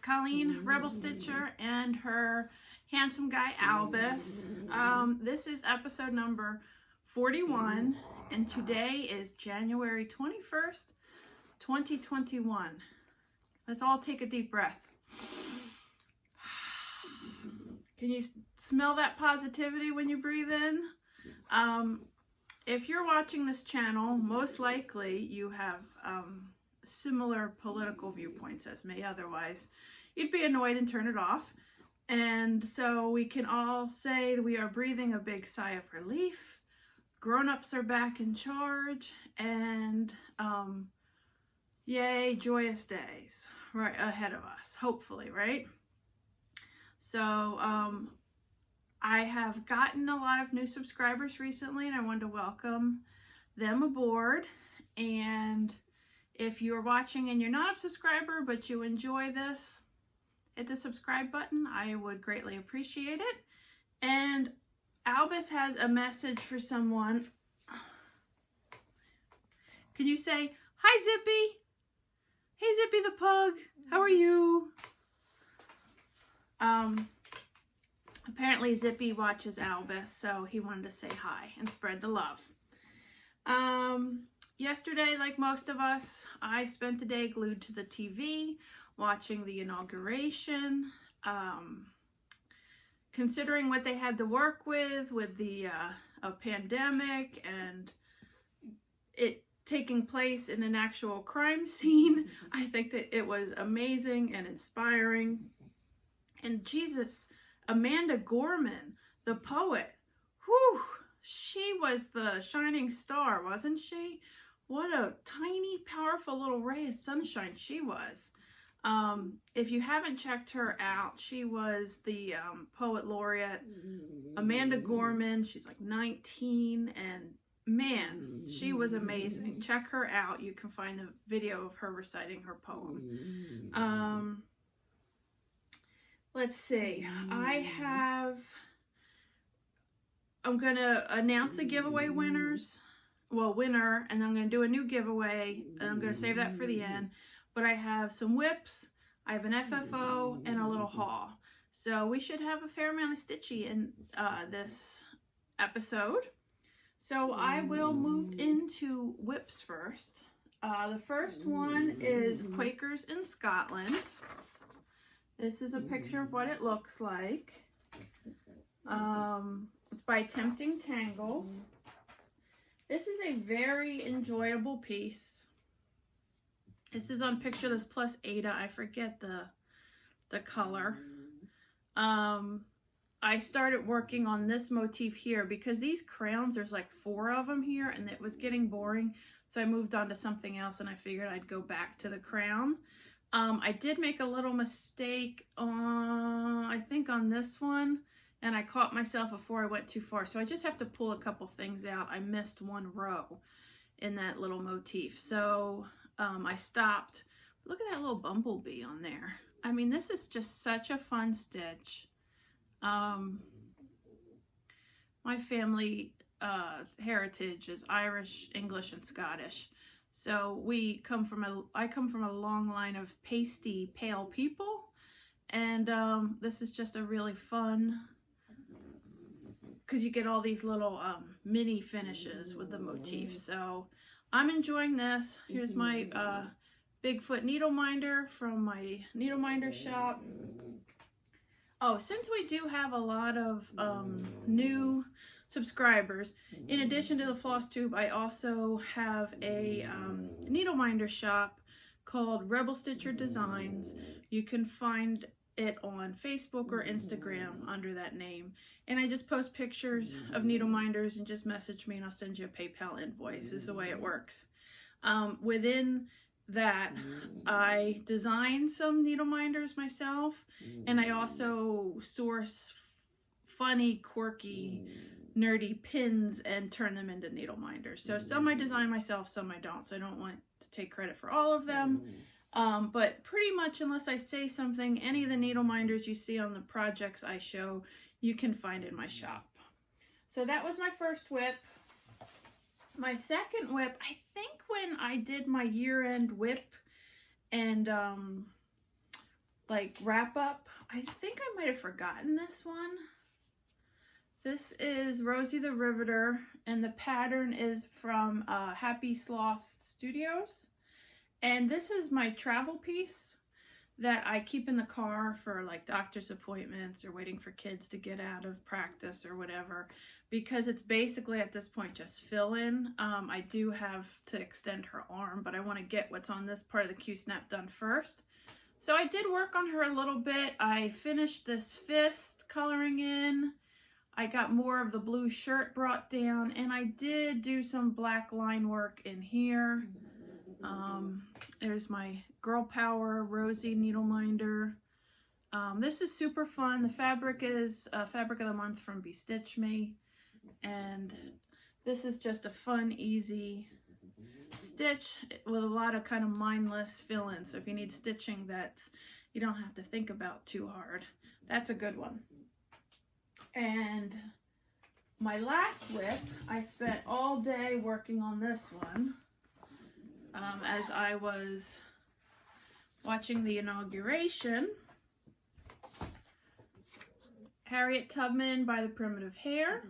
Colleen Rebel Stitcher and her handsome guy Albus. This is episode number 41, and today is January 21st, 2021. Let's all take a deep breath. Can you smell that positivity when you breathe in? If you're watching this channel, most likely you have similar political viewpoints as me. Otherwise, you'd be annoyed and turn it off. And so we can all say we are breathing a big sigh of relief. Grown-ups are back in charge, and yay, joyous days right ahead of us, hopefully, right? So I have gotten a lot of new subscribers recently, and I wanted to welcome them aboard. And if you're watching and you're not a subscriber, but you enjoy this, hit the subscribe button. I would greatly appreciate it. And Albus has a message for someone. Can you say, hi, Zippy? Hey, Zippy the pug. How are you? Apparently Zippy watches Albus, so he wanted to say hi and spread the love. Yesterday, like most of us, I spent the day glued to the TV, watching the inauguration, considering what they had to work with the a pandemic and it taking place in an actual crime scene. I think that it was amazing and inspiring. And Jesus, Amanda Gorman, the poet, whew, she was the shining star, wasn't she? What a tiny, powerful little ray of sunshine she was. If you haven't checked her out, she was the poet laureate, Amanda Gorman. She's like 19, and man, she was amazing. Check her out. You can find the video of her reciting her poem. Let's see. I'm going to announce the giveaway winners. Well, winner, and I'm going to do a new giveaway, and I'm going to save that for the end. But I have some whips, I have an FFO, and a little haul. So we should have a fair amount of stitchy in this episode. So I will move into whips first. The first one is Quakers in Scotland. This is a picture of what it looks like. It's by Tempting Tangles. This is a very enjoyable piece. This is on Picture This Plus Ada. I forget the color. I started working on this motif here because these crayons, there's like 4 of them here, and it was getting boring. So I moved on to something else, and I figured I'd go back to the crayon. I did make a little mistake I think on this one, and I caught myself before I went too far. So I just have to pull a couple things out. I missed one row in that little motif. So I stopped. Look at that little bumblebee on there. I mean, this is just such a fun stitch. My family heritage is Irish, English, and Scottish. So I come from a long line of pasty, pale people, and this is just a really fun, because you get all these little mini finishes with the motif. So I'm enjoying this. Here's my Bigfoot needle minder from my needle minder shop. Oh, since we do have a lot of new subscribers, in addition to the FlossTube, I also have a needle minder shop called Rebel Stitcher Designs. You can find it on Facebook or Instagram under that name. And I just post pictures of needle minders and just message me and I'll send you a PayPal invoice. This is the way it works. Within that, I design some needle minders myself, and I also source funny, quirky, nerdy pins and turn them into needle minders. So some I design myself, some I don't. So I don't want to take credit for all of them. But pretty much, unless I say something, any of the needle minders you see on the projects I show, you can find in my shop. So that was my first whip. My second whip, I think when I did my year-end whip and like wrap up. I think I might have forgotten this one. This is Rosie the Riveter, and the pattern is from Happy Sloth Studios. And this is my travel piece that I keep in the car for like doctor's appointments or waiting for kids to get out of practice or whatever, because it's basically at this point just fill in. I do have to extend her arm, but I want to get what's on this part of the Q-snap done first. So I did work on her a little bit. I finished this fist coloring in. I got more of the blue shirt brought down, and I did do some black line work in here. There's my Girl Power Rosie needle minder. This is super fun. The fabric is Fabric of the Month from Bestitch Me, and this is just a fun, easy stitch with a lot of kind of mindless fill-in. So if you need stitching that you don't have to think about too hard, that's a good one. And my last whip, I spent all day working on this one as I was watching the inauguration. Harriet Tubman by the Primitive Hair.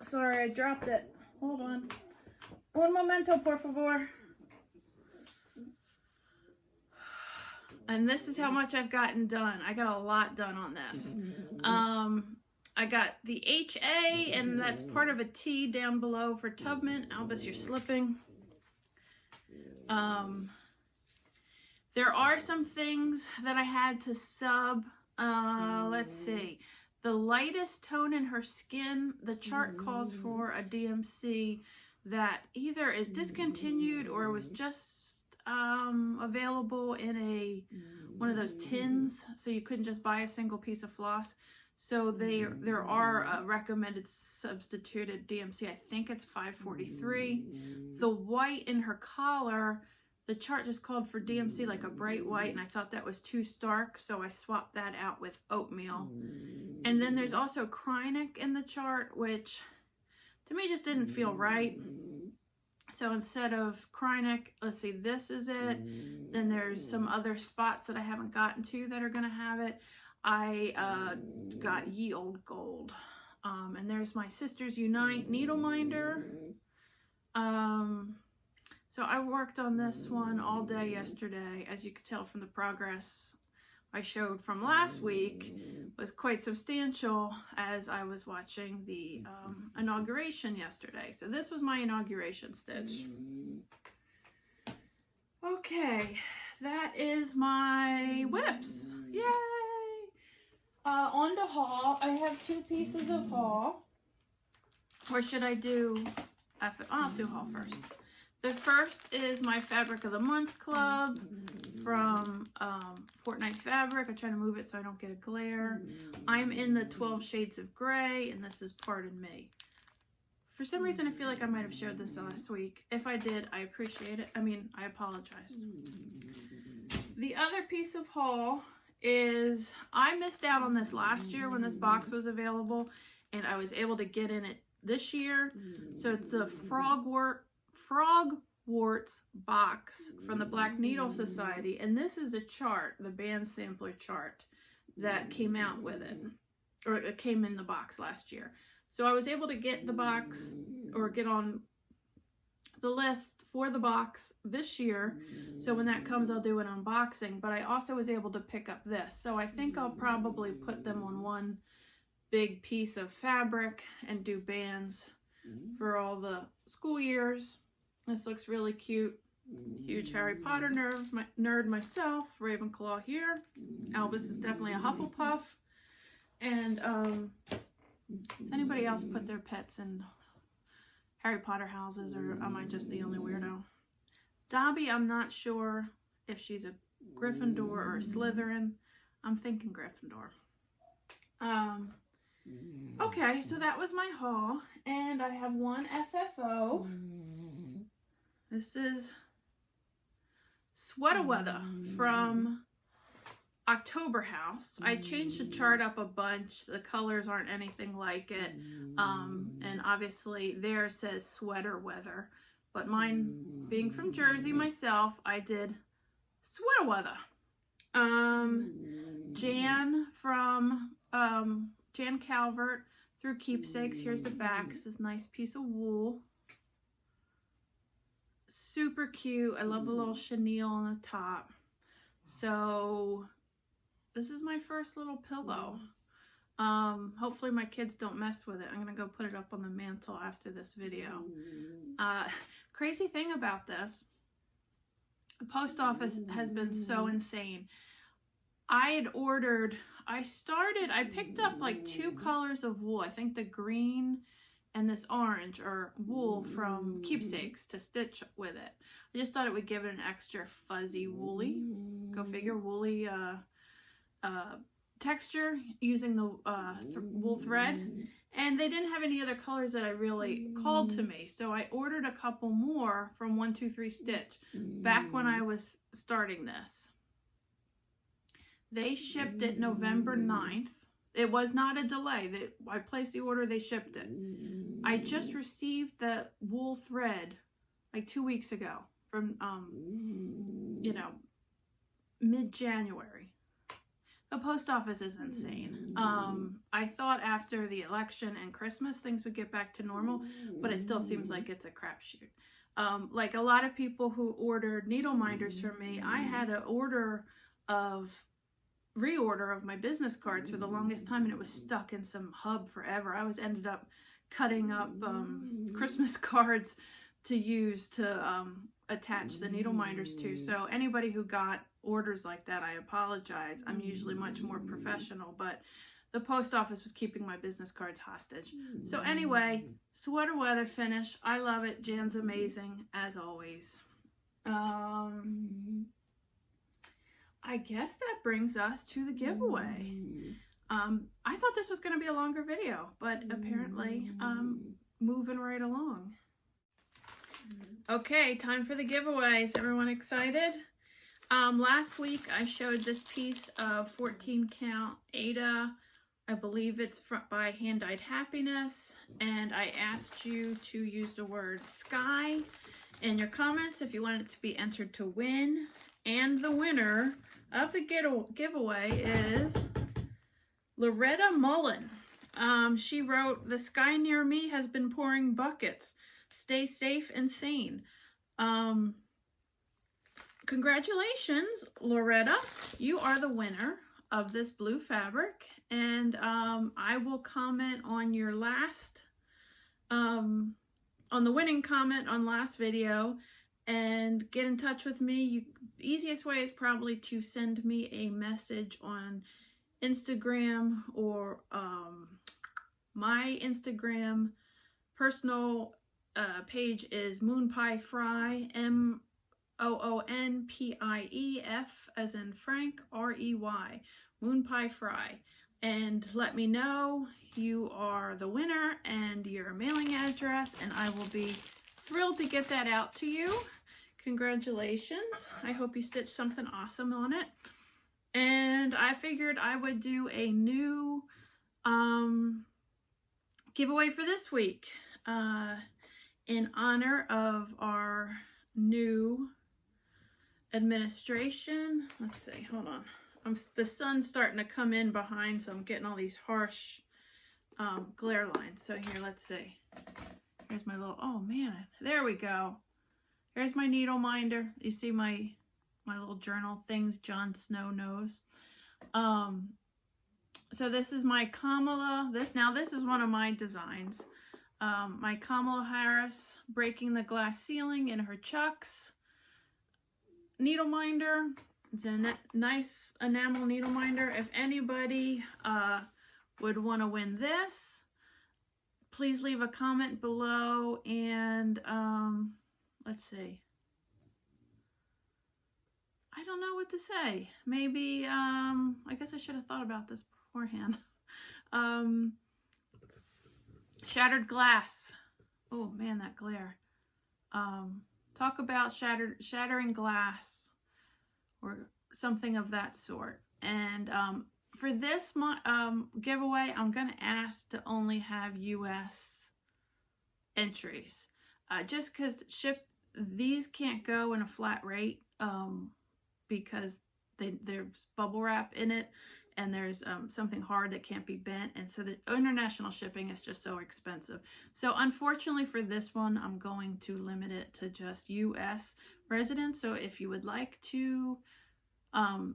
Sorry, I dropped it. Hold on. Un momento, por favor. And this is how much I've gotten done. I got a lot done on this. I got the HA, and that's part of a T down below for Tubman. Albus, you're slipping. There are some things that I had to sub. Let's see. The lightest tone in her skin, the chart calls for a DMC that either is discontinued or was just available in one of those tins, so you couldn't just buy a single piece of floss. So there are recommended substituted DMC. I think it's 543. The white in her collar, the chart just called for DMC, like a bright white, and I thought that was too stark, so I swapped that out with oatmeal. And then there's also Krynic in the chart, which to me just didn't feel right. So instead of Krynic, let's see, this is it. Then there's some other spots that I haven't gotten to that are going to have it. I got Ye Old Gold. And there's my Sisters Unite needle minder. So I worked on this one all day yesterday. As you could tell from the progress I showed from last week, was quite substantial as I was watching the inauguration yesterday. So this was my inauguration stitch. Okay, that is my whips. Yay! On to haul. I have two pieces of haul. Or should I do... I'll do haul first. The first is my Fabric of the Month Club from Fortnite Fabric. I'm trying to move it so I don't get a glare. I'm in the 12 Shades of Gray, and this is Pardon Me. For some reason, I feel like I might have showed this last week. If I did, I appreciate it. I mean, I apologized. The other piece of haul is I missed out on this last year when this box was available, and I was able to get in it this year. So it's the Frogwarts box from the Black Needle Society, and this is a chart, the band sampler chart that came out with it, or it came in the box last year. So I was able to get the box, or get on the list for the box this year, so when that comes I'll do an unboxing, but I also was able to pick up this. So I think I'll probably put them on one big piece of fabric and do bands for all the school years. This looks really cute. Huge Harry Potter nerd myself. Ravenclaw here. Albus is definitely a Hufflepuff. And does anybody else put their pets in Harry Potter houses, or am I just the only weirdo? Dobby, I'm not sure if she's a Gryffindor or a Slytherin. I'm thinking Gryffindor. Okay, so that was my haul, and I have one FFO. This is Sweater Weather from October House. I changed the chart up a bunch. The colors aren't anything like it. And obviously there says Sweater Weather, but mine being from Jersey myself, I did sweater weather. Jan from Jan Calvert through Keepsakes. Here's the back. This is a nice piece of wool. Super cute. I love the little chenille on the top. So this is my first little pillow. Hopefully my kids don't mess with it. I'm gonna go put it up on the mantle after this video. Crazy thing about this, the post office has been so insane. I picked up like 2 colors of wool. I think the green and this orange are wool from Keepsakes to stitch with it. I just thought it would give it an extra fuzzy, woolly, go figure, woolly texture using the wool thread. And they didn't have any other colors that I really called to me. So I ordered a couple more from 123 Stitch back when I was starting this. They shipped it November 9th. It was not a delay. I placed the order, they shipped it. I just received the wool thread like 2 weeks ago from, you know, mid-January. The post office is insane. I thought after the election and Christmas things would get back to normal, but it still seems like it's a crapshoot. Like a lot of people who ordered needle minders from me, I had an reorder of my business cards for the longest time, and it was stuck in some hub forever. I ended up cutting up Christmas cards to use to attach the needle minders to. So anybody who got orders like that, I apologize. I'm usually much more professional, but the post office was keeping my business cards hostage. So anyway, sweater weather finish. I love it. Jan's amazing as always. I guess that brings us to the giveaway. I thought this was going to be a longer video, but apparently moving right along. Okay, time for the giveaways. Everyone excited? Last week I showed this piece of 14 count Ada. I believe it's by Hand Dyed Happiness, and I asked you to use the word sky in your comments if you wanted it to be entered to win. And the winner of the giveaway is Loretta Mullen. She wrote, "The sky near me has been pouring buckets. Stay safe and sane." Congratulations, Loretta. You are the winner of this blue fabric, and I will comment on your last, on the winning comment on last video, and get in touch with me. Easiest way is probably to send me a message on Instagram, or my Instagram personal page is moonpiefry, MOONPIEF as in Frank, REY, moonpiefry, and let me know you are the winner and your mailing address, and I will be thrilled to get that out to you. Congratulations. I hope you stitched something awesome on it. And I figured I would do a new giveaway for this week in honor of our new administration. Let's see, hold on. The sun's starting to come in behind, so I'm getting all these harsh glare lines. So here, let's see. Here's my little, oh man, there we go. Here's my needle minder. You see my little journal things Jon Snow knows. So this is my Kamala. This is one of my designs. My Kamala Harris breaking the glass ceiling in her chucks needle minder. It's a nice enamel needle minder. If anybody would want to win this, please leave a comment below, and let's see. I don't know what to say. Maybe, I guess I should have thought about this beforehand. Shattered glass. Oh man, that glare. Talk about shattering glass or something of that sort. And for this giveaway, I'm going to ask to only have US entries. just because these can't go in a flat rate because there's bubble wrap in it, and there's something hard that can't be bent, and so the international shipping is just so expensive. So unfortunately for this one, I'm going to limit it to just US residents. So if you would like to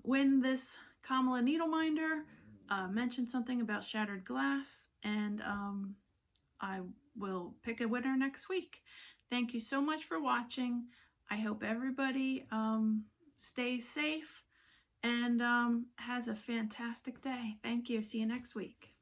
win this Kamala needle minder, mention something about shattered glass, and I will pick a winner next week. Thank you so much for watching. I hope everybody stays safe and has a fantastic day. Thank you. See you next week.